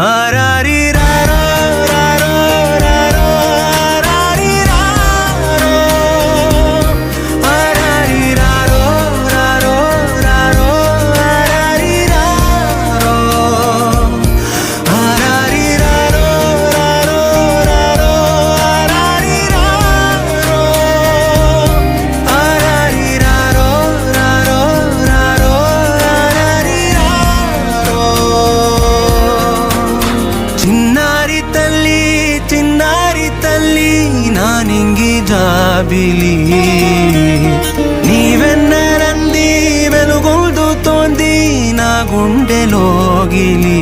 ఆరారి రారో రారో రారో ఆరారి రారో ఆరారి రారో రారో రారో ఆరారి రారో ఆరారి రారో రారో రారో ఆరారి రారో ఆరారి రారో రారో రారో ఆరారి రారో చిన్నారి తల్లి నా నింగి జాబిలి నీవెన్నరంది వెలుగొందుతోంది నా గుండెలోగిలి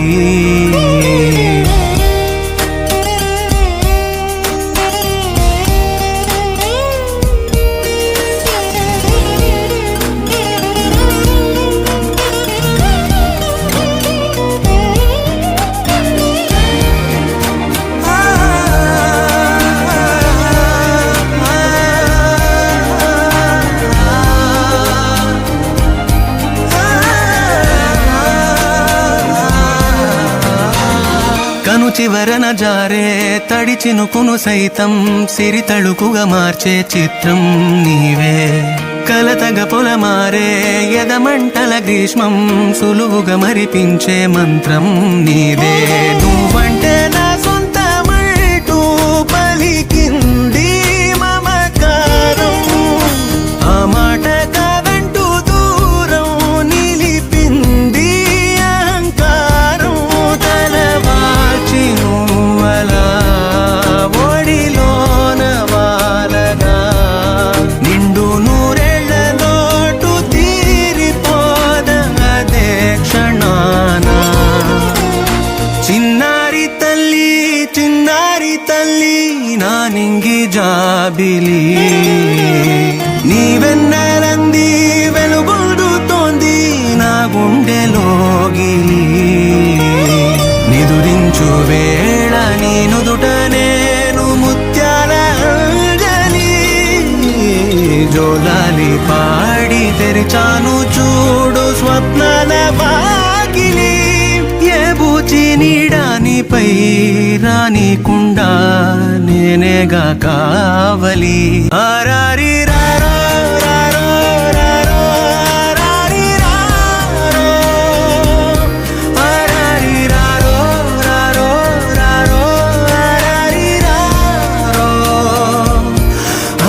కను చివరన జారే తడి చినుకును సైతం సిరి తళుకుగా మార్చే చిత్రం నీవే కలతగ పొలమారే ఎదమంటల గ్రీష్మం సులువుగా మరిపించే మంత్రం నీదే నువ్వంటే నా సొంతమంటూ పలికింది మమకారం ఆ మాట కాదంటూ దూరం నిలిపింది అహంకారం తలవాచి నువ్వలా ఒడిలోన వాలగా నిండు నూరేళ్ల లోటు తీరిపోదదే క్షణాన చిన్నారి తల్లి నా నింగి జాబిలి నీవెన్నరంది వెలుగొందుతోంది నా గుండెలోగిలి నిదురించు వేళ నీ నుదుట నేను ముత్యాల అంజలి జోలాలి పాడి తెరిచాను చూడు స్వప్నాల వాకిలి ఏ బూచి నీడానిపై రానికుండా నేనేగా కావలి ఆరారి రారో రారో రారో ఆరారి రారో ఆరారి రారో రారో రారో ఆరారి రారో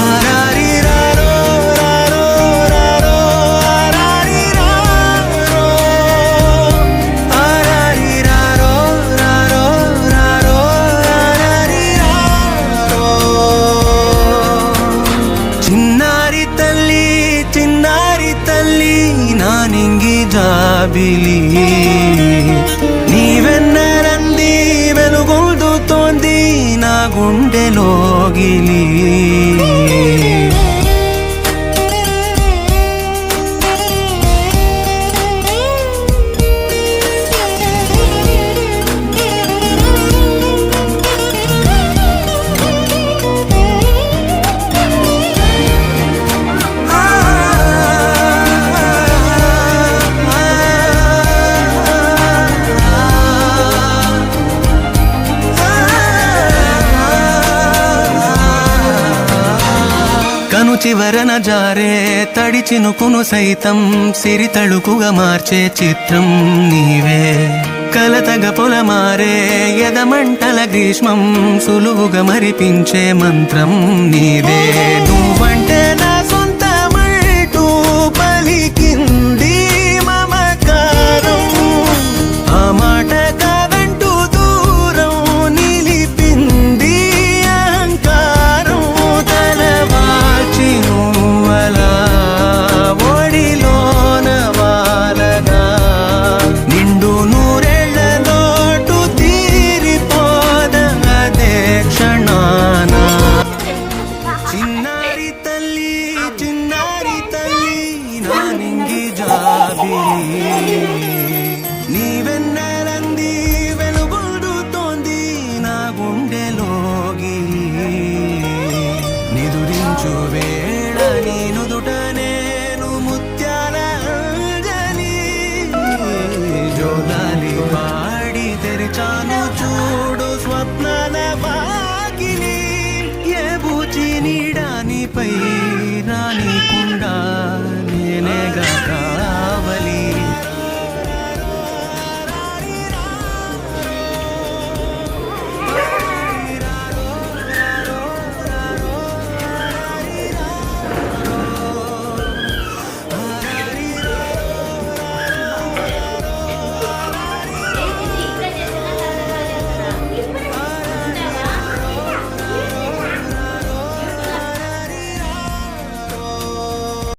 ఆరారి రారో రారో రారో ఆరారి రారో ఆరారి రారో రారో రారో ఆరారి రారో చిన్నారి తల్లి నా నింగి జాబిలి నీవెన్నరంది వెలుగొందుతోంది నా గుండెలోగిలి కను చివరన జారే తడి చినుకును సైతం సిరి తళుకుగా మార్చే చిత్రం నీవే కలతగ పొలమారే ఎదమంటల గ్రీష్మం సులువుగా మరిపించే మంత్రం నీదే నువ్వంటే